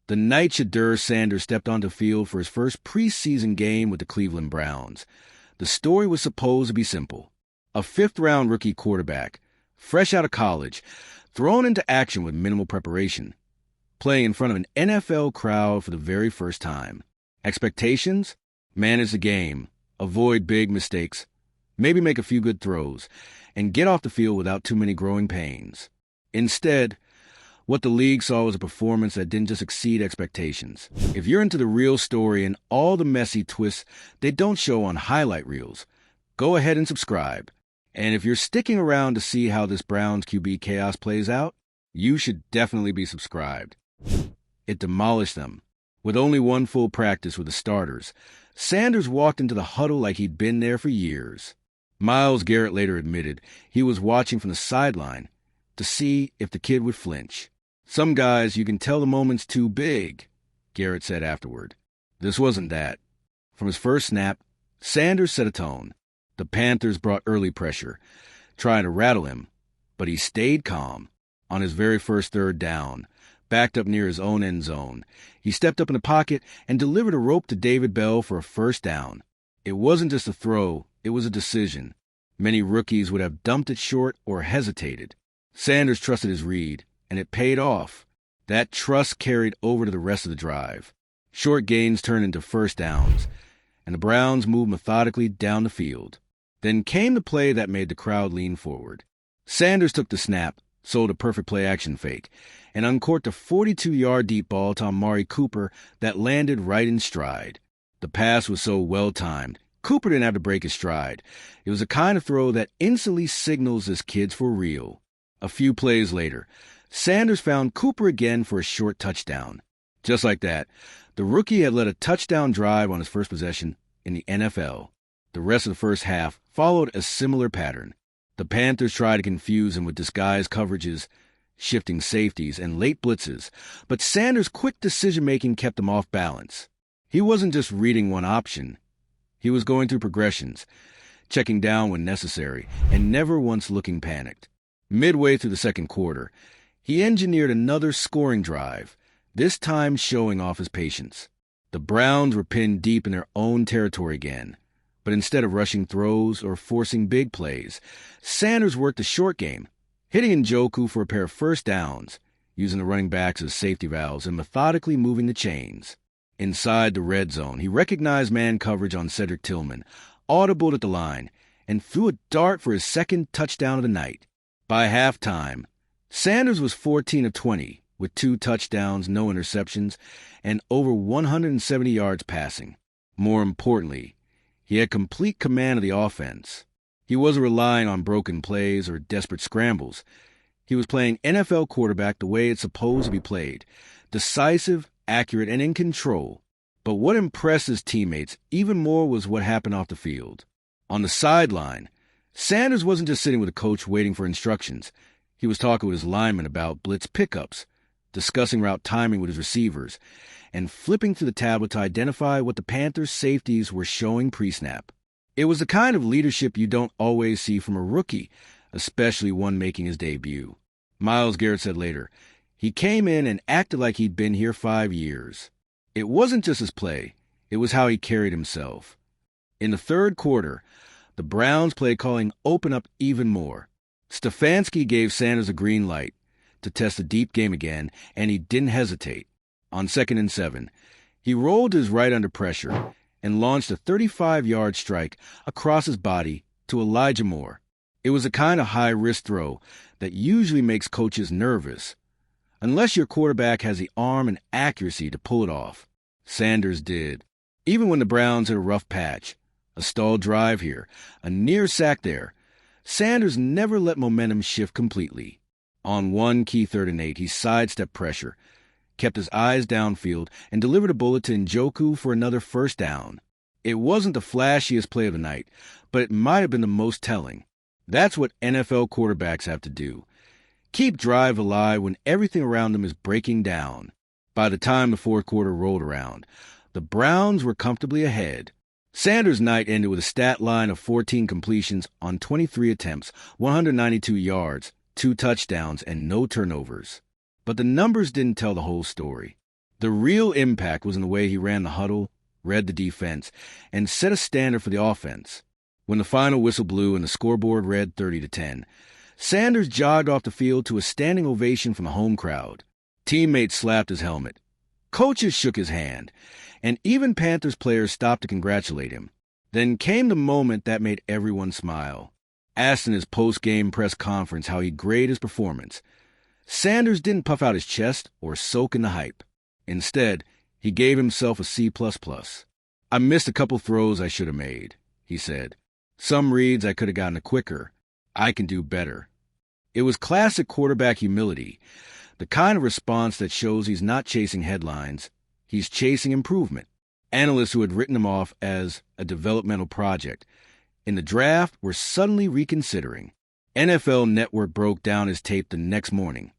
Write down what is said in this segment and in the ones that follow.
The night Sheduer Sanders stepped onto the field for his first preseason game with the Cleveland Browns. The story was supposed to be simple. A fifth-round rookie quarterback, fresh out of college, thrown into action with minimal preparation, playing in front of an NFL crowd for the very first time. Expectations? Manage the game, avoid big mistakes, maybe make a few good throws, and get off the field without too many growing pains. Instead, what the league saw was a performance that didn't just exceed expectations. If you're into the real story and all the messy twists they don't show on highlight reels, go ahead and subscribe. And if you're sticking around to see how this Browns QB chaos plays out, you should definitely be subscribed. It demolished them. With only one full practice with the starters, Sanders walked into the huddle like he'd been there for years. Myles Garrett later admitted he was watching from the sideline to see if the kid would flinch. "Some guys, you can tell the moment's too big," Garrett said afterward. This wasn't that. From his first snap, Sanders set a tone. The Panthers brought early pressure, trying to rattle him, but he stayed calm. On his very first third down, backed up near his own end zone, he stepped up in the pocket and delivered a rope to David Bell for a first down. It wasn't just a throw, it was a decision. Many rookies would have dumped it short or hesitated. Sanders trusted his read, and it paid off. That trust carried over to the rest of the drive. Short gains turned into first downs, and the Browns moved methodically down the field. Then came the play that made the crowd lean forward. Sanders took the snap, sold a perfect play-action fake, and uncorked a 42-yard deep ball to Amari Cooper that landed right in stride. The pass was so well-timed, Cooper didn't have to break his stride. It was the kind of throw that instantly signals this kid's for real. A few plays later, Sanders found Cooper again for a short touchdown. Just like that, the rookie had led a touchdown drive on his first possession in the NFL. The rest of the first half followed a similar pattern. The Panthers tried to confuse him with disguised coverages, shifting safeties, and late blitzes, but Sanders' quick decision-making kept him off balance. He wasn't just reading one option. He was going through progressions, checking down when necessary, and never once looking panicked. Midway through the second quarter, he engineered another scoring drive, this time showing off his patience. The Browns were pinned deep in their own territory again, but instead of rushing throws or forcing big plays, Sanders worked the short game, hitting Njoku for a pair of first downs, using the running backs as safety valves and methodically moving the chains. Inside the red zone, he recognized man coverage on Cedric Tillman, audibled at the line, and threw a dart for his second touchdown of the night. By halftime, Sanders was 14 of 20, with 2 touchdowns, no interceptions, and over 170 yards passing. More importantly, he had complete command of the offense. He wasn't relying on broken plays or desperate scrambles. He was playing NFL quarterback the way it's supposed to be played, decisive, accurate, and in control. But what impressed his teammates even more was what happened off the field. On the sideline, Sanders wasn't just sitting with a coach waiting for instructions. He was talking with his linemen about blitz pickups, discussing route timing with his receivers, and flipping through the tablet to identify what the Panthers' safeties were showing pre-snap. It was the kind of leadership you don't always see from a rookie, especially one making his debut. Myles Garrett said later, he came in and acted like he'd been here 5 years. It wasn't just his play, it was how he carried himself. In the third quarter, the Browns' play calling opened up even more. Stefanski gave Sanders a green light to test the deep game again, and he didn't hesitate. On 2nd and 7, he rolled his right under pressure and launched a 35-yard strike across his body to Elijah Moore. It was a kind of high-risk throw that usually makes coaches nervous, unless your quarterback has the arm and accuracy to pull it off. Sanders did. Even when the Browns hit a rough patch, a stalled drive here, a near sack there, Sanders never let momentum shift completely. On one key 3rd and 8, he sidestepped pressure, kept his eyes downfield, and delivered a bullet to Njoku for another first down. It wasn't the flashiest play of the night, but it might have been the most telling. That's what NFL quarterbacks have to do. Keep drive alive when everything around them is breaking down. By the time the fourth quarter rolled around, the Browns were comfortably ahead. Sanders' night ended with a stat line of 14 completions on 23 attempts, 192 yards, 2 touchdowns, and no turnovers. But the numbers didn't tell the whole story. The real impact was in the way he ran the huddle, read the defense, and set a standard for the offense. When the final whistle blew and the scoreboard read 30-10, Sanders jogged off the field to a standing ovation from the home crowd. Teammates slapped his helmet. Coaches shook his hand, and even Panthers players stopped to congratulate him. Then came the moment that made everyone smile. Asked in his post-game press conference how he'd grade his performance, Sanders didn't puff out his chest or soak in the hype. Instead, he gave himself a C++. "I missed a couple throws I should have made," he said. "Some reads I could have gotten quicker. I can do better." It was classic quarterback humility, the kind of response that shows he's not chasing headlines, he's chasing improvement. Analysts who had written him off as a developmental project in the draft were suddenly reconsidering. NFL Network broke down his tape the next morning,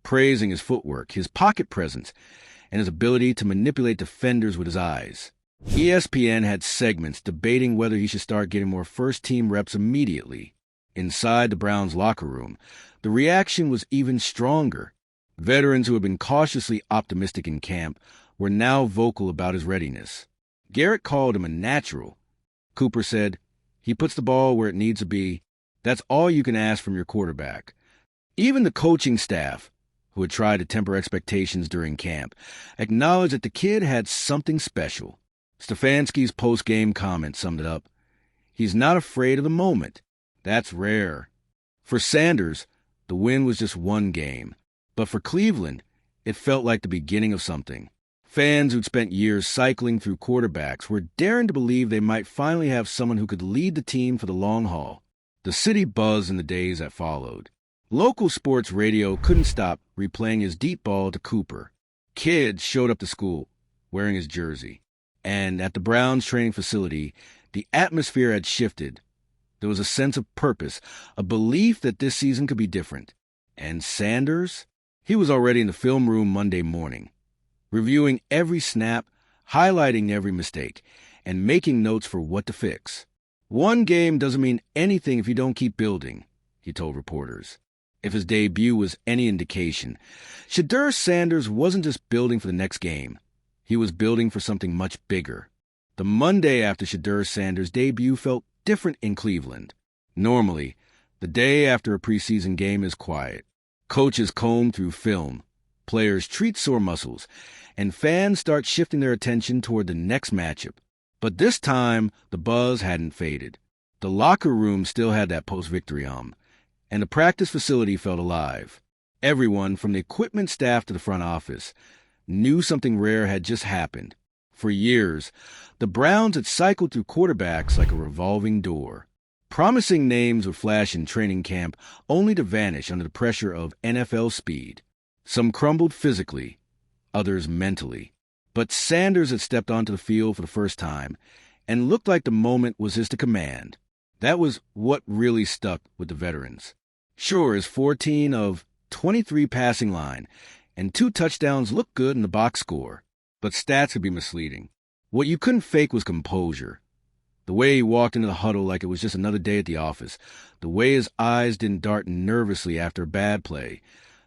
praising his footwork, his pocket presence, and his ability to manipulate defenders with his eyes. ESPN had segments debating whether he should start getting more first-team reps immediately. Inside the Browns' locker room, the reaction was even stronger. Veterans who had been cautiously optimistic in camp were now vocal about his readiness. Garrett called him a natural. Cooper said, "He puts the ball where it needs to be. That's all you can ask from your quarterback." Even the coaching staff, who had tried to temper expectations during camp, acknowledged that the kid had something special. Stefanski's post-game comment summed it up. "He's not afraid of the moment. That's rare." For Sanders, the win was just one game. But for Cleveland, it felt like the beginning of something. Fans who'd spent years cycling through quarterbacks were daring to believe they might finally have someone who could lead the team for the long haul. The city buzzed in the days that followed. Local sports radio couldn't stop replaying his deep ball to Cooper. Kids showed up to school wearing his jersey. And at the Browns training facility, the atmosphere had shifted. There was a sense of purpose, a belief that this season could be different. And Sanders? He was already in the film room Monday morning, reviewing every snap, highlighting every mistake, and making notes for what to fix. "One game doesn't mean anything if you don't keep building," he told reporters. If his debut was any indication, Sheduer Sanders wasn't just building for the next game. He was building for something much bigger. The Monday after Sheduer Sanders' debut felt different in Cleveland. Normally, the day after a preseason game is quiet. Coaches comb through film, players treat sore muscles, and fans start shifting their attention toward the next matchup. But this time, the buzz hadn't faded. The locker room still had that post-victory hum, and the practice facility felt alive. Everyone, from the equipment staff to the front office, knew something rare had just happened. For years, the Browns had cycled through quarterbacks like a revolving door. Promising names would flash in training camp only to vanish under the pressure of NFL speed. Some crumbled physically, others mentally. But Sanders had stepped onto the field for the first time and looked like the moment was his to command. That was what really stuck with the veterans. Sure, his 14 of 23 passing line and 2 touchdowns looked good in the box score, but stats could be misleading. What you couldn't fake was composure. The way he walked into the huddle like it was just another day at the office, the way his eyes didn't dart nervously after a bad play,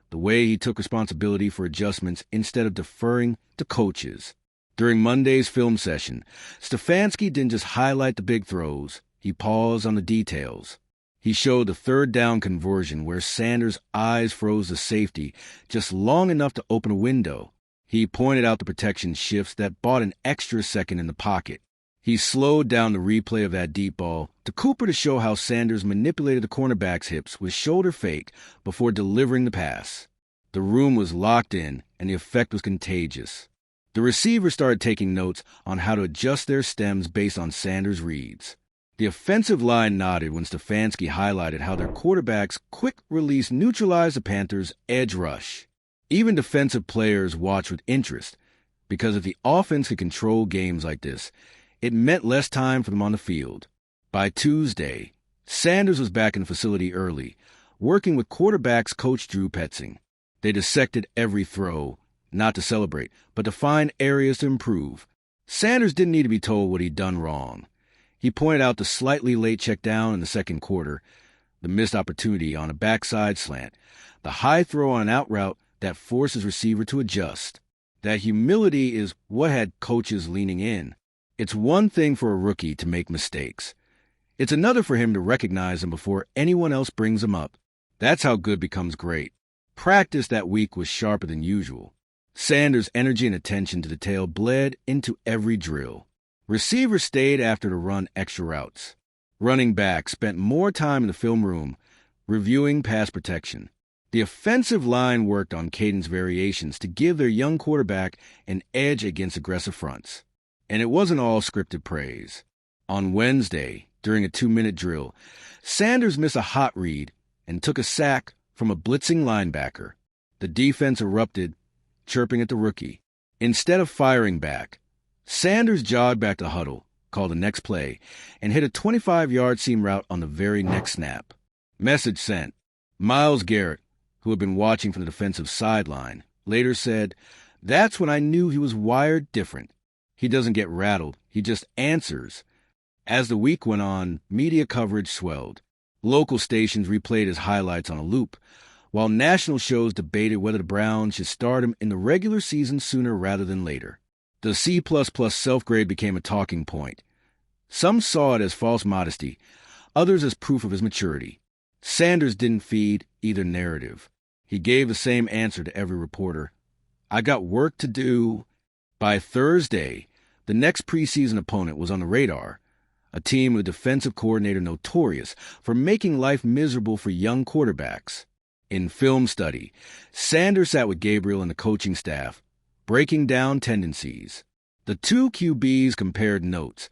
the way he took responsibility for adjustments instead of deferring to coaches. During Monday's film session, Stefanski didn't just highlight the big throws, he paused on the details. He showed the third down conversion where Sanders' eyes froze to safety just long enough to open a window. He pointed out the protection shifts that bought an extra second in the pocket. He slowed down the replay of that deep ball to Cooper to show how Sanders manipulated the cornerback's hips with shoulder fake before delivering the pass. The room was locked in, and the effect was contagious. The receivers started taking notes on how to adjust their stems based on Sanders' reads. The offensive line nodded when Stefanski highlighted how their quarterback's quick release neutralized the Panthers' edge rush. Even defensive players watched with interest, because if the offense could control games like this, it meant less time for them on the field. By Tuesday, Sanders was back in the facility early, working with quarterbacks coach Drew Petzing. They dissected every throw, not to celebrate, but to find areas to improve. Sanders didn't need to be told what he'd done wrong. He pointed out the slightly late check down in the second quarter, the missed opportunity on a backside slant, the high throw on an out route that forced his receiver to adjust. That humility is what had coaches leaning in. It's one thing for a rookie to make mistakes. It's another for him to recognize them before anyone else brings them up. That's how good becomes great. Practice that week was sharper than usual. Sanders' energy and attention to detail bled into every drill. Receivers stayed after to run extra routes. Running backs spent more time in the film room reviewing pass protection. The offensive line worked on cadence variations to give their young quarterback an edge against aggressive fronts. And it wasn't all scripted praise. On Wednesday, during a 2-minute drill, Sanders missed a hot read and took a sack from a blitzing linebacker. The defense erupted, chirping at the rookie. Instead of firing back, Sanders jogged back to huddle, called the next play, and hit a 25-yard seam route on the very next snap. Message sent. Myles Garrett, who had been watching from the defensive sideline, later said, "That's when I knew he was wired different. He doesn't get rattled, he just answers." As the week went on, media coverage swelled. Local stations replayed his highlights on a loop, while national shows debated whether the Browns should start him in the regular season sooner rather than later. The C++ self-grade became a talking point. Some saw it as false modesty, others as proof of his maturity. Sanders didn't feed either narrative. He gave the same answer to every reporter. "I got work to do." By Thursday, the next preseason opponent was on the radar, a team with a defensive coordinator notorious for making life miserable for young quarterbacks. In film study, Sanders sat with Gabriel and the coaching staff, breaking down tendencies. The two QBs compared notes,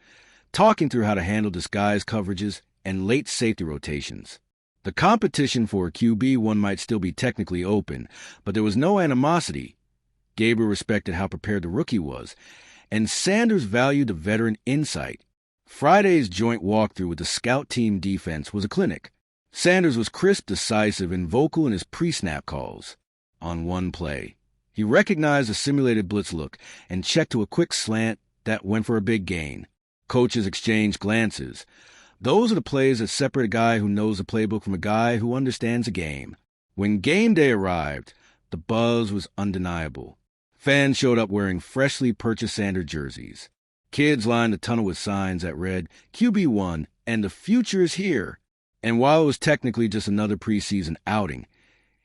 talking through how to handle disguise coverages and late safety rotations. The competition for a QB1 might still be technically open, but there was no animosity. Gabriel respected how prepared the rookie was, and Sanders valued the veteran insight. Friday's joint walkthrough with the scout team defense was a clinic. Sanders was crisp, decisive, and vocal in his pre-snap calls. On one play, he recognized a simulated blitz look and checked to a quick slant that went for a big gain. Coaches exchanged glances. Those are the plays that separate a guy who knows the playbook from a guy who understands the game. When game day arrived, the buzz was undeniable. Fans showed up wearing freshly purchased Sanders jerseys. Kids lined the tunnel with signs that read, "QB1 and the future is here." And while it was technically just another preseason outing,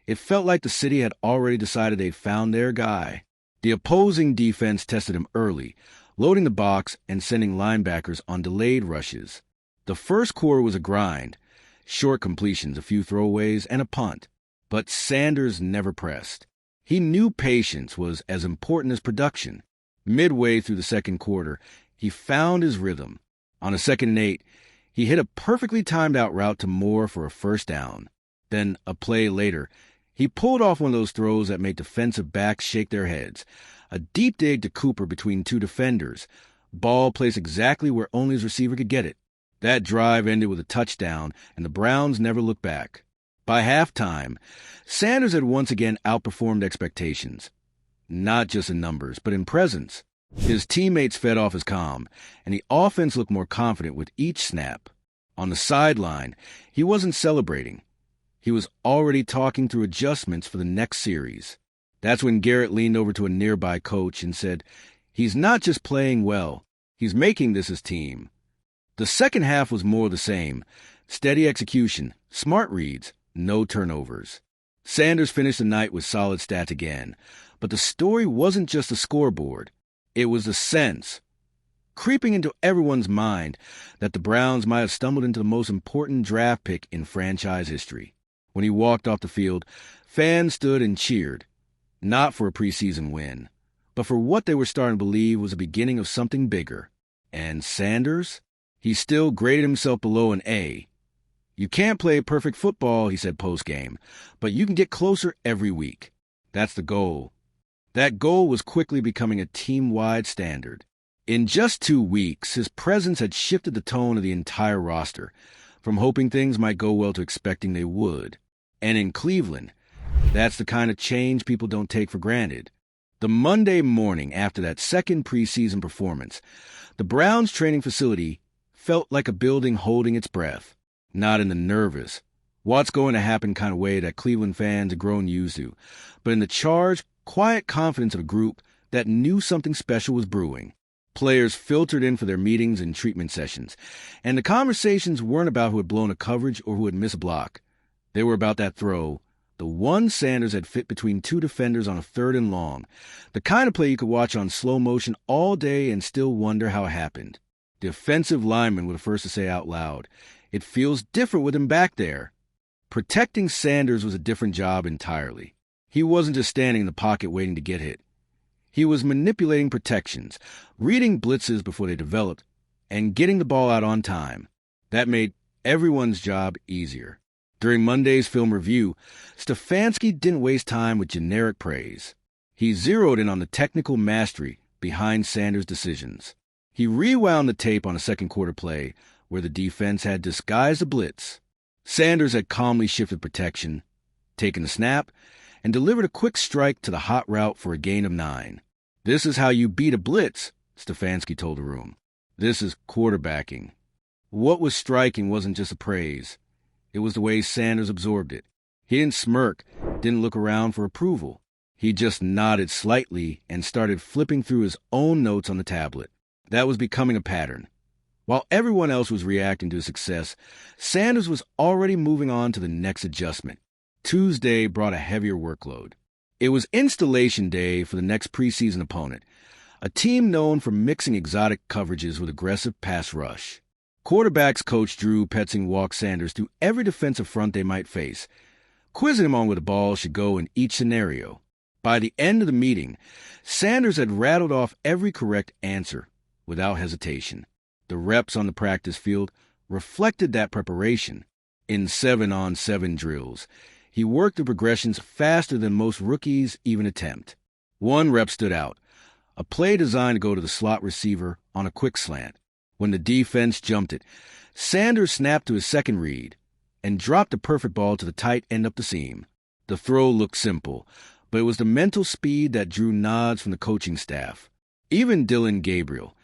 it felt like the city had already decided they'd found their guy. The opposing defense tested him early, loading the box and sending linebackers on delayed rushes. The first quarter was a grind, short completions, a few throwaways, and a punt. But Sanders never pressed. He knew patience was as important as production. Midway through the second quarter, he found his rhythm. On a 2nd and 8, he hit a perfectly timed out route to Moore for a first down. Then, a play later, he pulled off one of those throws that make defensive backs shake their heads. A deep dig to Cooper between two defenders. Ball placed exactly where only his receiver could get it. That drive ended with a touchdown, and the Browns never looked back. By halftime, Sanders had once again outperformed expectations. Not just in numbers, but in presence. His teammates fed off his calm, and the offense looked more confident with each snap. On the sideline, he wasn't celebrating. He was already talking through adjustments for the next series. That's when Garrett leaned over to a nearby coach and said, "He's not just playing well, he's making this his team." The second half was more of the same. Steady execution, smart reads, no turnovers. Sanders finished the night with solid stats again. But the story wasn't just the scoreboard. It was the sense, creeping into everyone's mind, that the Browns might have stumbled into the most important draft pick in franchise history. When he walked off the field, fans stood and cheered, not for a preseason win, but for what they were starting to believe was the beginning of something bigger. And Sanders? He still graded himself below an A. "You can't play perfect football," he said post-game, "but you can get closer every week. That's the goal." That goal was quickly becoming a team-wide standard. In just 2 weeks, his presence had shifted the tone of the entire roster, from hoping things might go well to expecting they would. And in Cleveland, that's the kind of change people don't take for granted. The Monday morning after that second preseason performance, the Browns' training facility felt like a building holding its breath, not in the nervous, what's going to happen kind of way that Cleveland fans have grown used to, but in the charged, quiet confidence of a group that knew something special was brewing. Players filtered in for their meetings and treatment sessions, and the conversations weren't about who had blown a coverage or who had missed a block. They were about that throw, the one Sanders had fit between two defenders on a 3rd and long, the kind of play you could watch on slow motion all day and still wonder how it happened. The offensive lineman were the first to say out loud, "It feels different with him back there." Protecting Sanders was a different job entirely. He wasn't just standing in the pocket waiting to get hit. He was manipulating protections, reading blitzes before they developed, and getting the ball out on time. That made everyone's job easier. During Monday's film review, Stefanski didn't waste time with generic praise. He zeroed in on the technical mastery behind Sanders' decisions. He rewound the tape on a second-quarter play where the defense had disguised a blitz. Sanders had calmly shifted protection, taken the snap, and delivered a quick strike to the hot route for a gain of 9. "This is how you beat a blitz," Stefanski told the room. "This is quarterbacking." What was striking wasn't just a praise. It was the way Sanders absorbed it. He didn't smirk, didn't look around for approval. He just nodded slightly and started flipping through his own notes on the tablet. That was becoming a pattern. While everyone else was reacting to his success, Sanders was already moving on to the next adjustment. Tuesday brought a heavier workload. It was installation day for the next preseason opponent, a team known for mixing exotic coverages with aggressive pass rush. Quarterbacks coach Drew Petzing walked Sanders through every defensive front they might face, quizzing him on where the ball should go in each scenario. By the end of the meeting, Sanders had rattled off every correct answer without hesitation. The reps on the practice field reflected that preparation. In 7-on-7 drills, he worked the progressions faster than most rookies even attempt. One rep stood out, a play designed to go to the slot receiver on a quick slant. When the defense jumped it, Sanders snapped to his second read and dropped a perfect ball to the tight end up the seam. The throw looked simple, but it was the mental speed that drew nods from the coaching staff. Even Dylan Gabriel,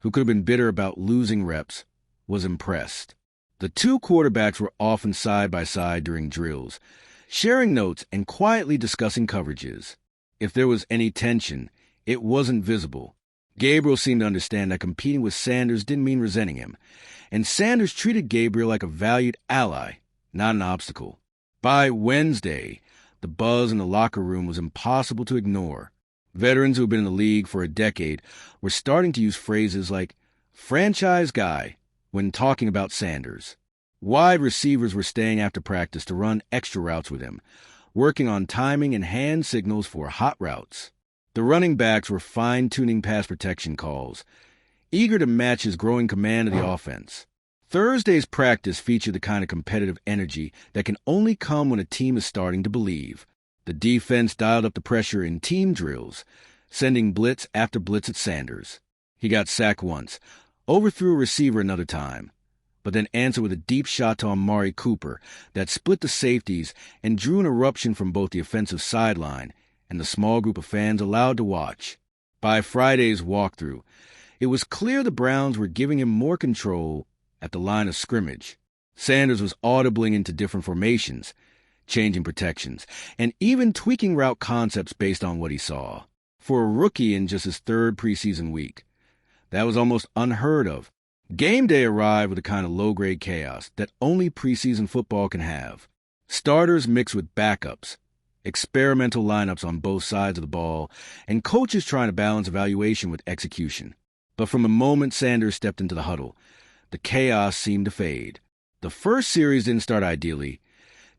who could have been bitter about losing reps, was impressed. The two quarterbacks were often side by side during drills, sharing notes and quietly discussing coverages. If there was any tension, it wasn't visible. Gabriel seemed to understand that competing with Sanders didn't mean resenting him, and Sanders treated Gabriel like a valued ally, not an obstacle. By Wednesday, the buzz in the locker room was impossible to ignore. Veterans who had been in the league for a decade were starting to use phrases like "franchise guy" when talking about Sanders. Wide receivers were staying after practice to run extra routes with him, working on timing and hand signals for hot routes. The running backs were fine-tuning pass protection calls, eager to match his growing command of the offense. Thursday's practice featured the kind of competitive energy that can only come when a team is starting to believe. The defense dialed up the pressure in team drills, sending blitz after blitz at Sanders. He got sacked once, overthrew a receiver another time, but then answered with a deep shot to Amari Cooper that split the safeties and drew an eruption from both the offensive sideline and the small group of fans allowed to watch. By Friday's walkthrough, it was clear the Browns were giving him more control at the line of scrimmage. Sanders was audibling into different formations, changing protections, and even tweaking route concepts based on what he saw. For a rookie in just his 3rd preseason week, that was almost unheard of. Game day arrived with the kind of low-grade chaos that only preseason football can have. Starters mixed with backups, experimental lineups on both sides of the ball, and coaches trying to balance evaluation with execution. But from the moment Sanders stepped into the huddle, the chaos seemed to fade. The first series didn't start ideally.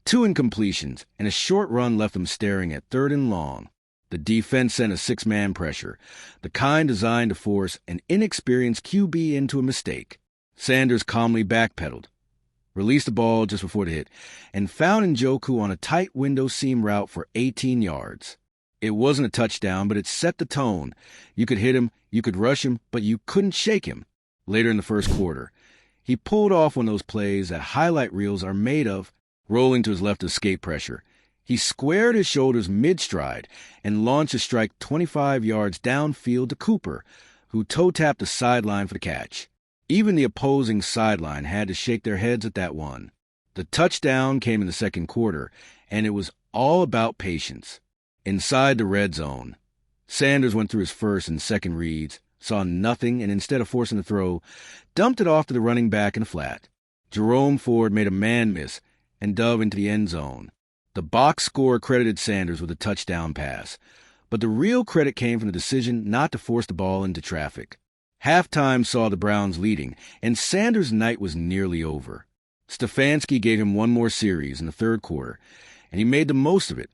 2 incompletions and a short run left them staring at 3rd and long. The defense sent a 6-man pressure, the kind designed to force an inexperienced QB into a mistake. Sanders calmly backpedaled, released the ball just before the hit, and found Njoku on a tight window seam route for 18 yards. It wasn't a touchdown, but it set the tone. You could hit him, you could rush him, but you couldn't shake him. Later in the first quarter, he pulled off one of those plays that highlight reels are made of, rolling to his left to escape pressure. He squared his shoulders mid-stride and launched a strike 25 yards downfield to Cooper, who toe-tapped the sideline for the catch. Even the opposing sideline had to shake their heads at that one. The touchdown came in the second quarter, and it was all about patience. Inside the red zone, Sanders went through his first and second reads, saw nothing, and instead of forcing the throw, dumped it off to the running back in the flat. Jerome Ford made a man miss and dove into the end zone. The box score credited Sanders with a touchdown pass, but the real credit came from the decision not to force the ball into traffic. Halftime saw the Browns leading, and Sanders' night was nearly over. Stefanski gave him one more series in the third quarter, and he made the most of it,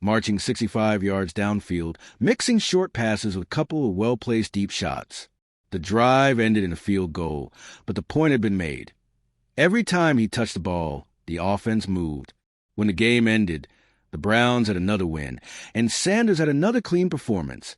marching 65 yards downfield, mixing short passes with a couple of well-placed deep shots. The drive ended in a field goal, but the point had been made. Every time he touched the ball, the offense moved. When the game ended, the Browns had another win, and Sanders had another clean performance.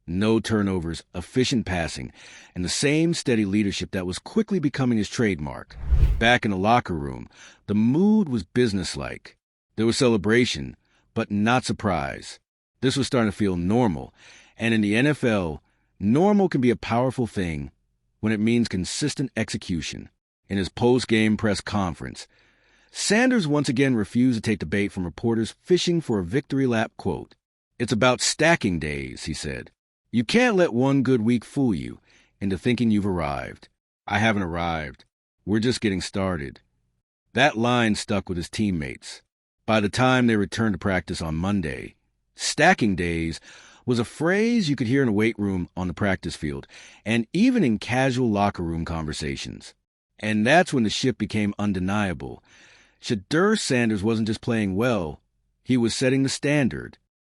No turnovers, efficient passing, and the same steady leadership that was quickly becoming his trademark. Back in the locker room, the mood was businesslike. There was celebration, but not surprise. This was starting to feel normal, and in the NFL, normal can be a powerful thing when it means consistent execution. In his post-game press conference, Sanders once again refused to take the bait from reporters fishing for a victory lap quote. "It's about stacking days," he said. "You can't let one good week fool you into thinking you've arrived. I haven't arrived. We're just getting started." That line stuck with his teammates. By the time they returned to practice on Monday, stacking days was a phrase you could hear in a weight room, on the practice field, and even in casual locker room conversations. And that's when the shift became undeniable. Sheduer Sanders wasn't just playing well, he was setting the standard.